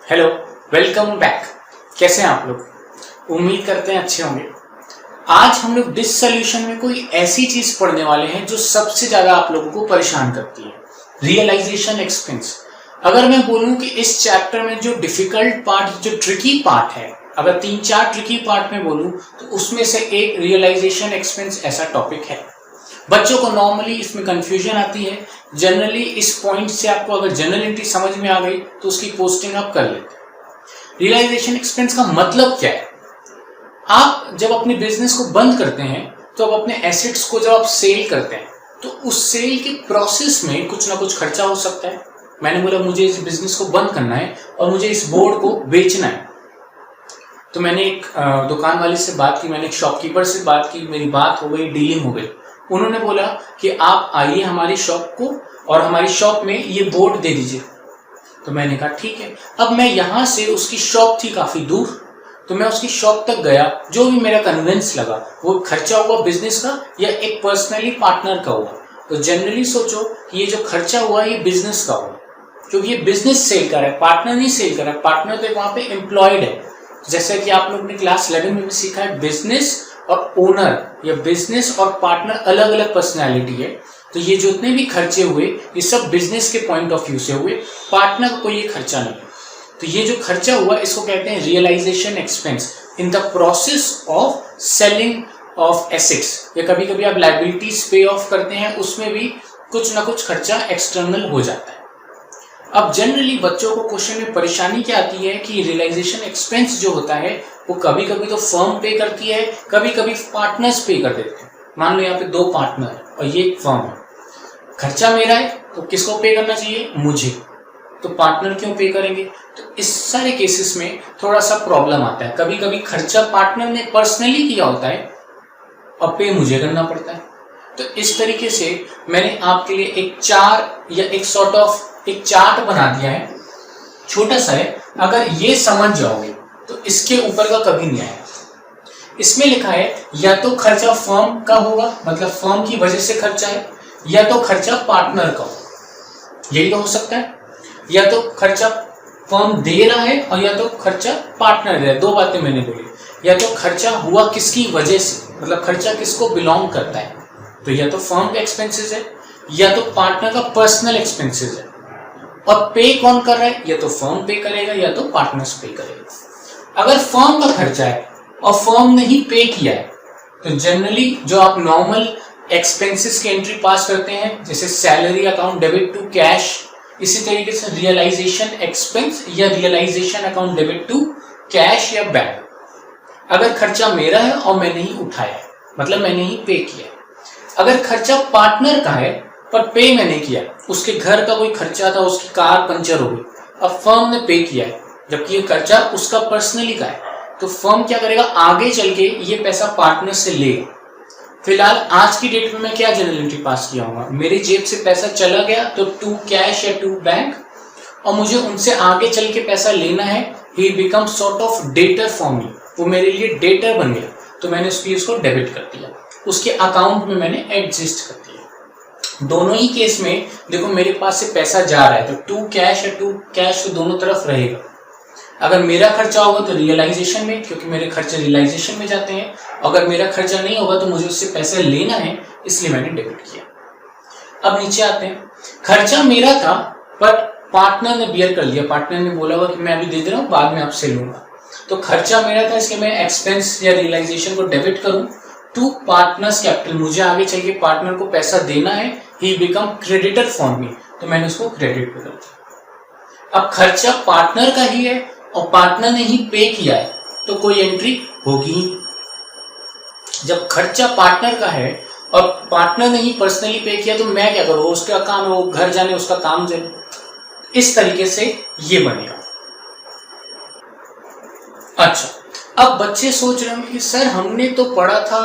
Hello, welcome back. कैसे हैं आप लोग? उम्मीद करते हैं अच्छे होंगे। आज हम लोग डिस सॉल्यूशन में कोई ऐसी चीज पढ़ने वाले हैं जो सबसे ज्यादा आप लोगों को परेशान करती है, रियलाइजेशन एक्सपेंस। अगर मैं बोलूं कि इस चैप्टर में जो डिफिकल्ट पार्ट, जो ट्रिकी पार्ट है, अगर 3-4 ट्रिकी पार्ट में बोलूं तो उसमें से एक रियलाइजेशन एक्सपेंस ऐसा टॉपिक है। बच्चों को नॉर्मली इसमें कंफ्यूजन आती है। जनरली इस पॉइंट से आपको अगर जनरलिटी समझ में आ गई तो उसकी पोस्टिंग आप कर लेते हैं। रियलाइजेशन एक्सपेंस का मतलब क्या है? आप जब अपने बिजनेस को बंद करते हैं तो अब अपने एसेट्स को जब आप सेल करते हैं तो उस सेल के प्रोसेस में कुछ ना कुछ खर्चा हो सकता है। मैंने बोला मुझे इस बिजनेस को बंद करना है और मुझे इस बोर्ड को बेचना है, तो मैंने एक दुकान वाले से बात की, मैंने एक शॉपकीपर से बात की, मेरी बात हो गई, डीलिंग हो गई। उन्होंने बोला कि आप आइए हमारी शॉप को और हमारी शॉप में ये बोर्ड दे दीजिए। तो मैंने कहा ठीक है। अब मैं यहाँ से, उसकी शॉप थी काफी दूर, तो मैं उसकी शॉप तक गया। जो भी मेरा कन्विंस लगा, वो खर्चा हुआ बिजनेस का या एक पर्सनली पार्टनर का हुआ। तो जनरली सोचो कि ये जो खर्चा हुआ ये बिजनेस का हुआ, क्योंकि ये बिजनेस सेल कर रहा है, पार्टनर नहीं सेल कर रहा है। पार्टनर तो वहां पे एम्प्लॉयड है। जैसे कि आप लोगों ने क्लास 11 में भी सीखा है, बिजनेस और ओनर या बिजनेस और पार्टनर अलग अलग पर्सनैलिटी है। तो ये जितने भी खर्चे हुए ये सब बिजनेस के पॉइंट ऑफ व्यू से हुए, पार्टनर को ये खर्चा नहीं। तो ये जो खर्चा हुआ इसको कहते हैं realization expense in the process of selling of assets. या कभी कभी आप लायबिलिटीज पे ऑफ करते हैं, उसमें भी कुछ ना कुछ खर्चा एक्सटर्नल हो जाता है। अब जनरली बच्चों को क्वेश्चन में परेशानी क्या आती है कि रियलाइजेशन एक्सपेंस जो होता है वो कभी कभी तो फर्म पे करती है, कभी कभी पार्टनर्स पे कर देते हैं। मान लो यहाँ पे 2 पार्टनर है और ये एक फर्म है। खर्चा मेरा है तो किसको पे करना चाहिए? मुझे। तो पार्टनर क्यों पे करेंगे? तो इस सारे केसेस में थोड़ा सा प्रॉब्लम आता है। कभी कभी खर्चा पार्टनर ने पर्सनली किया होता है और पे मुझे करना पड़ता है। तो इस तरीके से मैंने आपके लिए एक चार्ट बना दिया है, छोटा सा है। अगर ये समझ जाओगे तो इसके ऊपर का कभी नहीं आएगा। इसमें लिखा है या तो खर्चा फर्म का होगा, मतलब फर्म की वजह से खर्चा है, या तो खर्चा पार्टनर का होगा। यही तो हो सकता है। या तो खर्चा फर्म दे रहा है और या तो खर्चा पार्टनर दे रहा है। 2 बातें मैंने बोली। या तो खर्चा हुआ किसकी वजह से, मतलब खर्चा किसको बिलोंग करता है, तो या तो फर्म का एक्सपेंसेस है या तो पार्टनर का पर्सनल एक्सपेंसेस है। और पे कौन कर रहा है? या तो फर्म पे करेगा या तो पार्टनर्स पे करेगा। अगर फर्म का खर्चा है और फर्म ने ही पे किया है तो जनरली जो आप नॉर्मल एक्सपेंसेस की एंट्री पास करते हैं, जैसे salary account debit to cash, इसी तरीके से रियलाइजेशन एक्सपेंस या realization account debit to cash या बैंक। अगर खर्चा मेरा है और मैंने ही उठाया है, मतलब मैंने ही पे किया है। अगर खर्चा पार्टनर का है पर पे मैंने किया, उसके घर का कोई खर्चा था, उसकी कार पंचर हो गई, अब फर्म ने पे किया है, जबकि ये खर्चा उसका पर्सनली का है, तो फर्म क्या करेगा? आगे चल के ये पैसा पार्टनर से लेगा। फिलहाल आज की डेट में मैं क्या जनरलिटी पास किया होगा, मेरी जेब से पैसा चला गया तो टू कैश या टू बैंक, और मुझे उनसे आगे चल के पैसा लेना है। He become sort of debtor for me, वो मेरे लिए डेटर बन गया, तो मैंने उसको डेबिट कर दिया, उसके अकाउंट में मैंने एडजस्ट कर दिया। दोनों ही केस में देखो मेरे पास से पैसा जा रहा है तो टू कैश या टू कैश तो दोनों तरफ रहेगा। अगर मेरा खर्चा होगा तो रियलाइजेशन में, क्योंकि मेरे खर्चे रियलाइजेशन में जाते हैं। अगर मेरा खर्चा नहीं होगा तो मुझे उससे पैसा लेना है, इसलिए मैंने डेबिट किया। अब नीचे आते हैं। खर्चा मेरा था पर पार्टनर ने बियर कर लिया। पार्टनर ने बोला हुआ कि मैं अभी दे दे रहा हूँ, बाद में आपसे लूंगा। तो खर्चा मेरा था, इसलिए मैं एक्सपेंस या रियलाइजेशन को डेबिट करूं टू पार्टनर्स कैपिटल। मुझे आगे चल के पार्टनर को पैसा देना है। He become creditor for me, तो मैंने उसको क्रेडिट पे कर दिया। अब खर्चा पार्टनर का ही है और पार्टनर ने ही पे किया है, तो कोई एंट्री होगी। जब खर्चा पार्टनर का है और पार्टनर ने ही पर्सनली पे किया तो मैं क्या करूँ? उसका काम है, वो घर जाने, उसका काम जाने। इस तरीके से ये बनेगा। अच्छा, अब बच्चे सोच रहे होंगे कि सर हमने तो पढ़ा था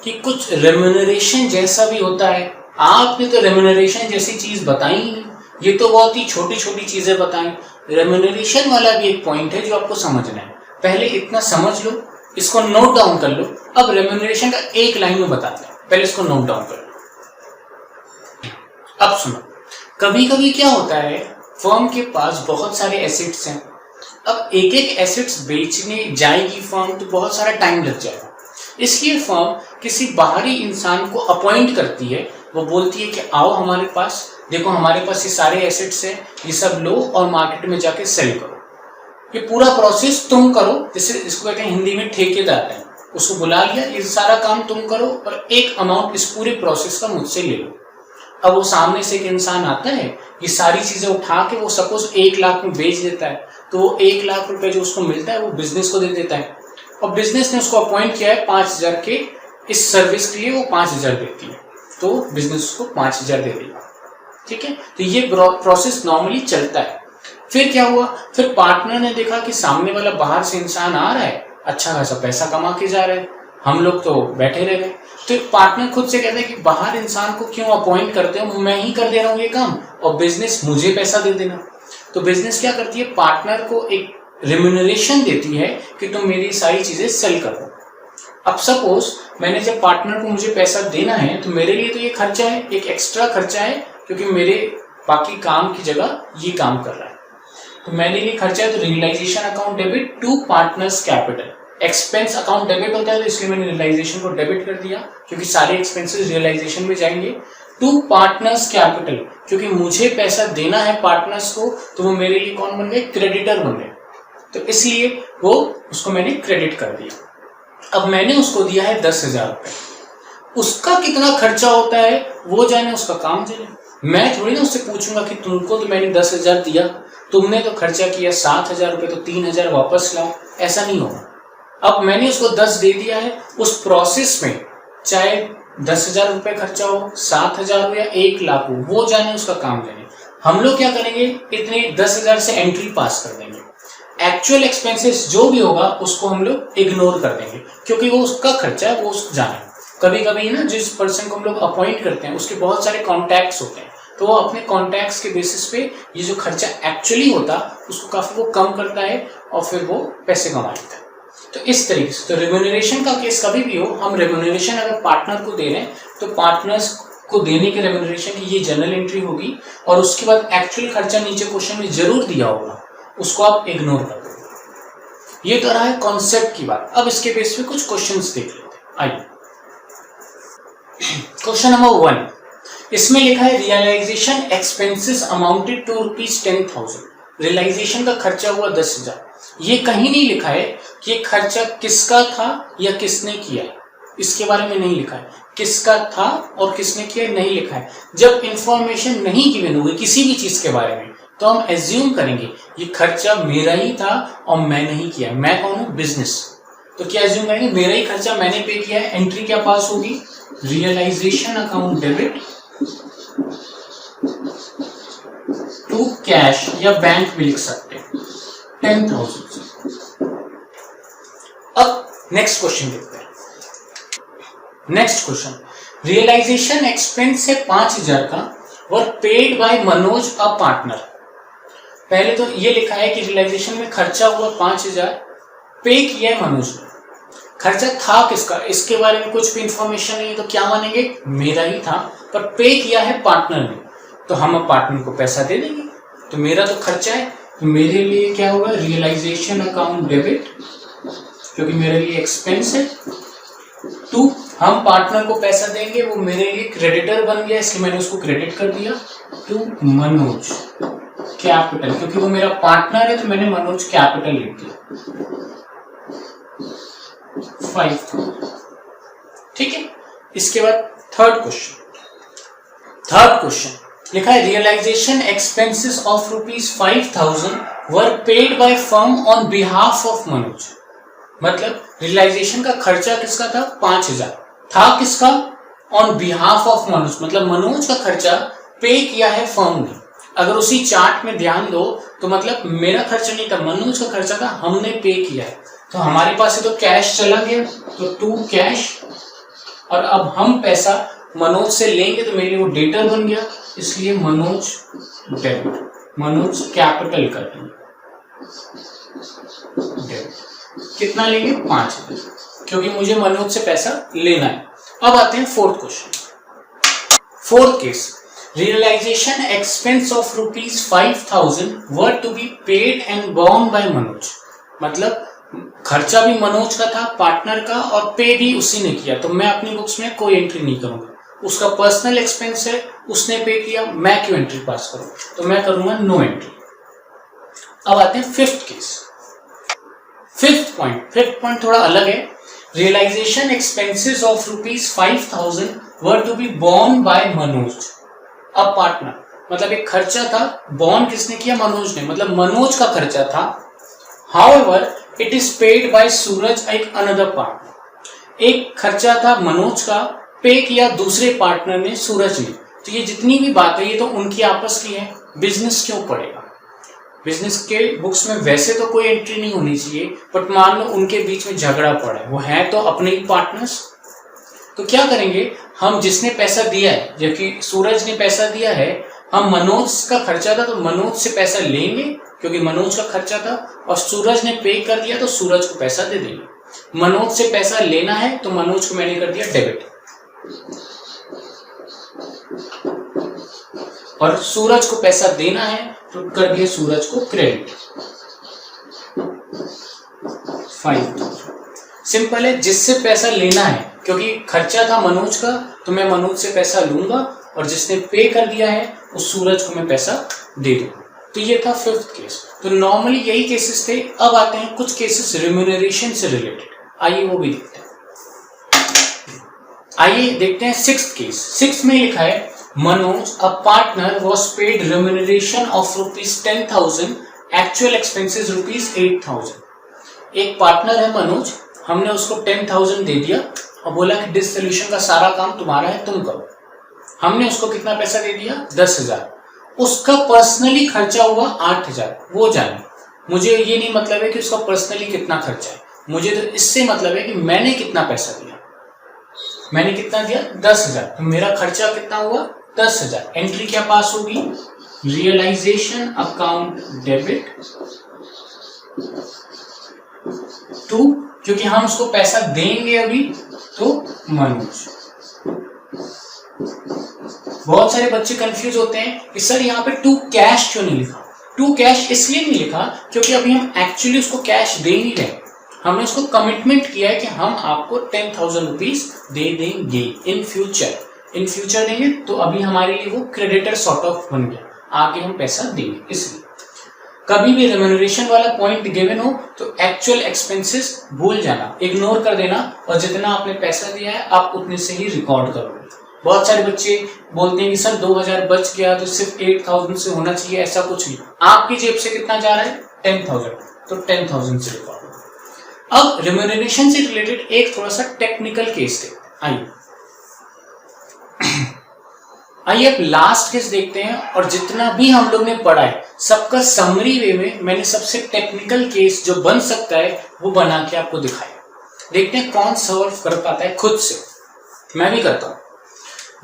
कि कुछ रेम्यूनरेशन जैसा भी होता है, आपने तो रेम्यूनरेशन जैसी चीज बताई ही नहीं, ये तो बहुत ही छोटी छोटी चीजें बताएं। रेम्यूनरेशन वाला भी एक पॉइंट है जो आपको समझना है। पहले इतना समझ लो, इसको नोट डाउन कर लो। अब रेम्यूनरेशन का एक लाइन में बताते हैं, पहले इसको नोट डाउन कर लो। अब सुनो, कभी कभी क्या होता है, फर्म के पास बहुत सारे एसेट्स हैं अब एक एक एसेट्स बेचने जाएगी फर्म तो बहुत सारा टाइम लग जाएगा, इसलिए फर्म किसी बाहरी इंसान को अपॉइंट करती है। वो बोलती है कि आओ हमारे पास, देखो हमारे पास ये सारे एसेट्स हैं, ये सब लो और मार्केट में जाके सेल करो, ये पूरा प्रोसेस तुम करो। जैसे इसको कहते हैं हिंदी में ठेकेदार है, उसको बुला लिया, ये सारा काम तुम करो और एक अमाउंट इस पूरे प्रोसेस का मुझसे ले लो। अब वो सामने से एक इंसान आता है, ये सारी चीजें उठा के वो सपोज 1 लाख में बेच देता है, तो वो 1 लाख रुपए जो उसको मिलता है वो बिजनेस को दे देता है, और बिजनेस ने उसको अपॉइंट किया है 5,000 के इस सर्विस के लिए, वो 5,000 देती है, तो बिजनेस उसको 5,000 दे देगा। ठीक है, तो ये प्रोसेस नॉर्मली चलता है। फिर क्या हुआ, फिर पार्टनर ने देखा कि सामने वाला बाहर से इंसान आ रहा है, अच्छा खासा पैसा कमा के जा रहा है, हम लोग तो बैठे रह गए। तो पार्टनर खुद से कहते हैं कि बाहर इंसान को क्यों अपॉइंट करते हो, मैं ही कर दे रहा हूँ ये काम और बिजनेस मुझे पैसा दे देना। तो बिजनेस क्या करती है, पार्टनर को एक रेम्यूनरेशन देती है कि तुम मेरी सारी चीजें सेल करो। अब सपोज मैंने जब पार्टनर को मुझे पैसा देना है तो मेरे लिए तो ये खर्चा है, एक एक्स्ट्रा खर्चा है, क्योंकि मेरे बाकी काम की जगह ये काम कर रहा है, तो मेरे लिए खर्चा है। तो realization account debit to partners capital, expense account debit होता है तो इसलिए मैंने रियलाइजेशन को डेबिट कर दिया, क्योंकि सारे एक्सपेंसेस रियलाइजेशन में जाएंगे। टू पार्टनर्स कैपिटल, क्योंकि मुझे पैसा देना है पार्टनर्स को, तो वो मेरे लिए कौन बन गए, क्रेडिटर बन गए, तो इसलिए वो उसको मैंने क्रेडिट कर दिया। अब मैंने उसको दिया है 10,000 रुपए, उसका कितना खर्चा होता है वो जाने, उसका काम जाने। मैं थोड़ी ना उससे पूछूंगा कि तुमको तो मैंने 10,000 दिया, तुमने तो खर्चा किया 7,000 रुपए, तो 3,000 वापस लाओ, ऐसा नहीं होगा। अब मैंने उसको 10 दे दिया है, उस प्रोसेस में चाहे 10,000 रुपए खर्चा हो, 7,000 हो या 1 लाख हो, वो जाने, उसका काम जाने। हम लोग क्या करेंगे, इतने 10,000 से एंट्री पास कर देंगे, एक्चुअल एक्सपेंसेस जो भी होगा उसको हम लोग इग्नोर कर देंगे, क्योंकि वो उसका खर्चा है, वो उसको जाने। कभी कभी ना जिस पर्सन को हम लोग अपॉइंट करते हैं उसके बहुत सारे कॉन्टैक्ट्स होते हैं, तो वो अपने कॉन्टैक्ट्स के बेसिस पे ये जो खर्चा एक्चुअली होता उसको काफी वो कम करता है और फिर वो पैसे कमा लेता है। तो इस तरीके से, तो रेम्यूनरेशन का केस कभी भी हो, हम रेम्यूनरेशन अगर पार्टनर को दे रहे हैं तो पार्टनर्स को देने के रेम्यूनरेशन की ये जनरल एंट्री होगी, और उसके बाद एक्चुअल खर्चा नीचे क्वेश्चन में जरूर दिया होगा, उसको आप इग्नोर कर दो। ये तो रहा है कॉन्सेप्ट की बात। अब इसके बेस पे कुछ क्वेश्चंस देख लेते हैं, आइए। क्वेश्चन नंबर 1, इसमें लिखा है realization expenses amounted to ₹10,000, realization का खर्चा हुआ 10,000। ये कहीं नहीं लिखा है कि ये खर्चा किसका था या किसने किया है, इसके बारे में नहीं लिखा है, किसका था और किसने किया नहीं लिखा है। जब इंफॉर्मेशन नहीं गिवन हुई किसी भी चीज के बारे में तो हम एज्यूम करेंगे ये खर्चा मेरा ही था और मैंने ही किया। मैं कौन हूं, बिजनेस, तो क्या एज्यूम करेंगे मेरा ही खर्चा, मैंने पे किया है। एंट्री क्या पास होगी, realization account debit to cash, या बैंक भी लिख सकते हैं, 10,000। अब नेक्स्ट क्वेश्चन देखते हैं। नेक्स्ट क्वेश्चन, रियलाइजेशन एक्सपेंस है 5,000 का, वर paid bye Manoj a partner. पहले तो ये लिखा है कि रियलाइजेशन में खर्चा हुआ 5,000, पे किया है मनोज ने। खर्चा था किसका, इसके बारे में कुछ भी इंफॉर्मेशन नहीं है, तो क्या मानेंगे मेरा ही था, पर पे किया है पार्टनर ने, तो हम अब पार्टनर को पैसा दे देंगे। तो मेरा तो खर्चा है, तो मेरे लिए क्या होगा, रियलाइजेशन अकाउंट डेबिट, क्योंकि मेरे लिए एक्सपेंस है, टू हम पार्टनर को पैसा देंगे, वो मेरे लिए क्रेडिटर बन गया, इसलिए मैंने उसको क्रेडिट कर दिया, टू मनोज कैपिटल, क्योंकि वो मेरा पार्टनर है तो मैंने मनोज कैपिटल लिख दिया 5,000। ठीक है, इसके बाद थर्ड क्वेश्चन लिखा है realization expenses of ₹5,000 were paid by firm on behalf of Manoj. मतलब रियलाइजेशन का खर्चा किसका था, 5,000 था, किसका, ऑन बिहाफ ऑफ मनोज, मतलब मनोज का खर्चा पे किया है फर्म ने। अगर उसी चार्ट में ध्यान दो तो मतलब मेरा खर्चा नहीं था, मनोज का खर्चा था, हमने पे किया है, तो हमारे पास से तो कैश चला गया, तो टू कैश, और अब हम पैसा मनोज से लेंगे तो मेरे लिए वो डेटर बन गया, इसलिए मनोज डेबिट, मनोज कैपिटल कर देंगे, कितना लेंगे, 5,000, क्योंकि मुझे मनोज से पैसा लेना है। अब आते हैं fourth question. Fourth case, realization expense of ₹5,000 were to be paid and borne by Manoj. मतलब खर्चा भी मनोज का था, पार्टनर का, और पे भी उसी ने किया। तो मैं अपनी बुक्स में कोई एंट्री नहीं करूंगा। उसका पर्सनल एक्सपेंस है, उसने पे किया, मैं क्यों एंट्री पास करूं? तो मैं करूंगा नो एंट्री। अब आते हैं फिफ्थ केस। फिफ्थ पॉइंट थोड़ा अलग है। Realization expenses of ₹5,000 were to be borne by Manoj. अब पार्टनर, मतलब एक खर्चा था, बोर्न किसने किया? मनोज ने, मतलब मनोज का खर्चा था। However it is paid by Suraj एक अनदर पार्टनर। एक खर्चा था मनोज का, पे किया दूसरे पार्टनर ने, सूरज ने। तो ये जितनी भी बात है ये तो उनकी आपस की है, बिजनेस क्यों पड़ेगा? बिजनेस के बुक्स में वैसे तो कोई एंट्री नहीं होनी चाहिए, बट मान लो उनके बीच में झगड़ा पड़ा है, वो है तो अपने ही पार्टनर्स। तो क्या करेंगे हम? जिसने पैसा दिया है, जबकि सूरज ने पैसा दिया है, हम मनोज का खर्चा था तो मनोज से पैसा लेंगे क्योंकि मनोज का खर्चा था, और सूरज ने पे कर दिया तो सूरज को पैसा दे देंगे। मनोज से पैसा लेना है तो मनोज को मैंने कर दिया डेबिट, और सूरज को पैसा देना है तो कर दिया सूरज को क्रेडिट। 5,000 सिंपल है। जिससे पैसा लेना है, क्योंकि खर्चा था मनोज का, तो मैं मनोज से पैसा लूंगा, और जिसने पे कर दिया है उस सूरज को मैं पैसा दे दूंगा। तो ये था फिफ्थ केस। तो नॉर्मली यही केसेस थे। अब आते हैं कुछ केसेस रिम्यूनरेशन से रिलेटेड, आइए वो भी देखते हैं। आइए देखते हैं सिक्स्थ केस। सिक्स्थ में लिखा है Manoj a partner was paid remuneration of ₹10,000, actual expenses ₹8,000। एक पार्टनर है मनोज, हमने उसको 10,000 दे दिया और बोला कि डिस सोल्यूशन का सारा काम तुम्हारा है, तुम करो। हमने उसको कितना पैसा दे दिया? 10,000। उसका पर्सनली खर्चा हुआ 8,000, वो जाने। मुझे ये नहीं मतलब है कि उसका पर्सनली कितना खर्चा है, मुझे तो इससे मतलब है कि मैंने कितना पैसा दिया। मैंने कितना दिया? 10,000। तो मेरा खर्चा कितना हुआ? 10,000। एंट्री क्या पास होगी? रियलाइजेशन अकाउंट डेबिट टू, क्योंकि हम उसको पैसा देंगे अभी, तो मनोज। बहुत सारे बच्चे कंफ्यूज होते हैं कि सर यहाँ पे टू कैश क्यों नहीं लिखा? टू कैश इसलिए नहीं लिखा क्योंकि अभी हम एक्चुअली उसको कैश दे नहीं रहे, हमने उसको कमिटमेंट किया है कि हम आपको 10,000 रुपीज दे देंगे इन फ्यूचर देंगे। तो अभी हमारे लिए वो क्रेडिटर सॉर्ट ऑफ बन गया, आगे हम पैसा देंगे। इसलिए कभी भी रेम्यूनरेशन वाला पॉइंट गिवन हो तो एक्चुअल एक्सपेंसेस भूल जाना, इग्नोर कर देना, और जितना आपने पैसा दिया है आप उतने से ही रिकॉर्ड करोगे। बहुत सारे बच्चे बोलते हैं कि सर 2,000 बच गया तो सिर्फ 8,000 से होना चाहिए, ऐसा कुछ नहीं। आपकी जेब से कितना जा रहा है? 10,000, तो 10,000 से रिकॉर्ड। अब रेम्यूनरेशन से रिलेटेड एक थोड़ा सा टेक्निकल केस देखते हैं। आइए अब लास्ट केस देखते हैं, और जितना भी हम लोग ने पढ़ा है सबका समरी वे में मैंने सबसे टेक्निकल केस जो बन सकता है वो बना के आपको दिखाया। देखते हैं कौन सॉल्व कर पाता है खुद से। मैं भी करता हूं।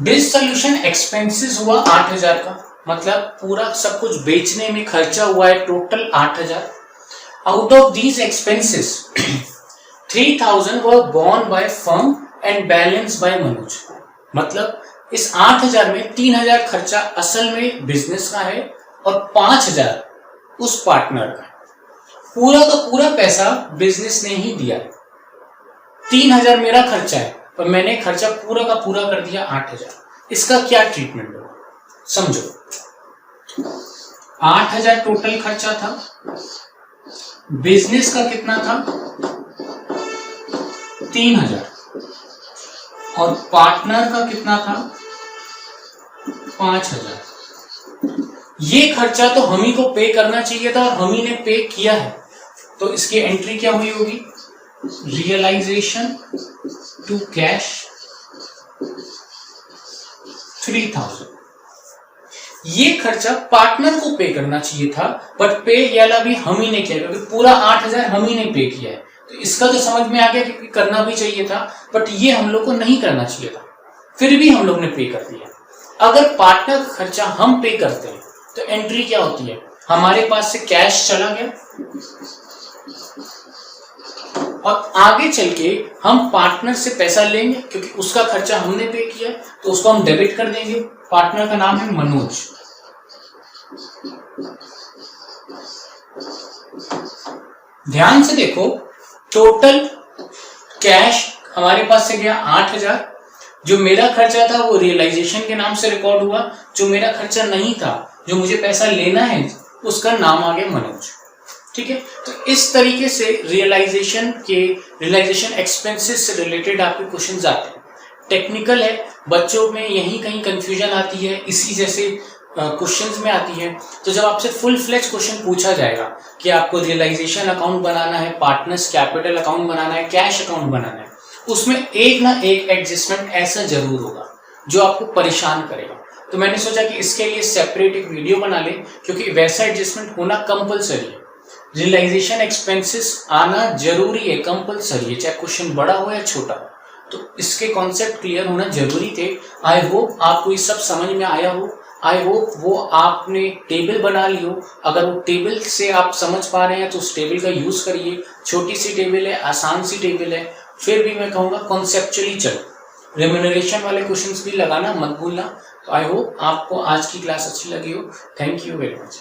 डिस सोल्यूशन एक्सपेंसेस हुआ 8,000 का, मतलब पूरा सब कुछ बेचने में खर्चा हुआ है total 8,000। Out of these expenses 3,000 were borne by firm and balance by Manoj. मतलब इस 8,000 में 3,000 खर्चा असल में बिजनेस का है और 5,000 उस पार्टनर का। पूरा का पूरा पैसा बिजनेस ने ही दिया है। 3,000 मेरा खर्चा है पर मैंने खर्चा पूरा का पूरा कर दिया 8,000। इसका क्या ट्रीटमेंट होगा समझो। 8,000 टोटल खर्चा था, बिजनेस का कितना था? 3,000, और पार्टनर का कितना था? 5,000। ये खर्चा तो हम ही को पे करना चाहिए था और हम ही ने पे किया है, तो इसकी एंट्री क्या हुई होगी? Realization to cash 3,000। ये खर्चा पार्टनर को पे करना चाहिए था, बट पे याला भी हम ही ने किया क्योंकि पूरा 8,000 हम ही ने पे किया है। तो इसका तो समझ में आ गया कि करना भी चाहिए था, बट ये हम लोग को नहीं करना चाहिए था, फिर भी हम लोग ने पे कर दिया। अगर पार्टनर का खर्चा हम पे करते हैं तो एंट्री क्या होती है? हमारे पास से कैश चला गया और आगे चल के हम पार्टनर से पैसा लेंगे क्योंकि उसका खर्चा हमने पे किया, तो उसको हम डेबिट कर देंगे। पार्टनर का नाम है मनोज। ध्यान से देखो, टोटल कैश हमारे पास से गया 8,000। जो मेरा खर्चा था वो रियलाइजेशन के नाम से रिकॉर्ड हुआ। जो मेरा खर्चा नहीं था, जो मुझे पैसा लेना है, उसका नाम आ गया मनोज। ठीक है, तो इस तरीके से रियलाइजेशन एक्सपेंसेस से रिलेटेड आपके क्वेश्चंस आते हैं। टेक्निकल है, बच्चों में यही कहीं कंफ्यूजन आती है, इसी जैसे क्वेश्चंस में आती है। तो जब आपसे फुल फ्लेज क्वेश्चन पूछा जाएगा कि आपको रियलाइजेशन अकाउंट बनाना है, पार्टनर्स कैपिटल अकाउंट बनाना है, कैश अकाउंट बनाना है, उसमें एक ना एक एडजस्टमेंट ऐसा जरूर होगा जो आपको परेशान करेगा। तो मैंने सोचा कि इसके लिए सेपरेट एक वीडियो बना ले, क्योंकि वैसा एडजस्टमेंट होना कंपलसरी है। रियलाइजेशन एक्सपेंसेस आना जरूरी है, कंपलसरी है, चाहे क्वेश्चन बड़ा हो या छोटा। तो इसके कॉन्सेप्ट क्लियर होना जरूरी थे। आई होप आपको ये सब समझ में आया हो। आई होप वो आपने टेबल बना ली हो। अगर वो टेबल से आप समझ पा रहे हैं तो उस टेबल का यूज करिए। छोटी सी टेबल है, आसान सी टेबल है, फिर भी मैं कहूँगा कॉन्सेप्चुअली चलो। रेम्यूनरेशन वाले क्वेश्चंस भी लगाना मत भूलना। तो आई होप आपको आज की क्लास अच्छी लगी हो। Thank you very much.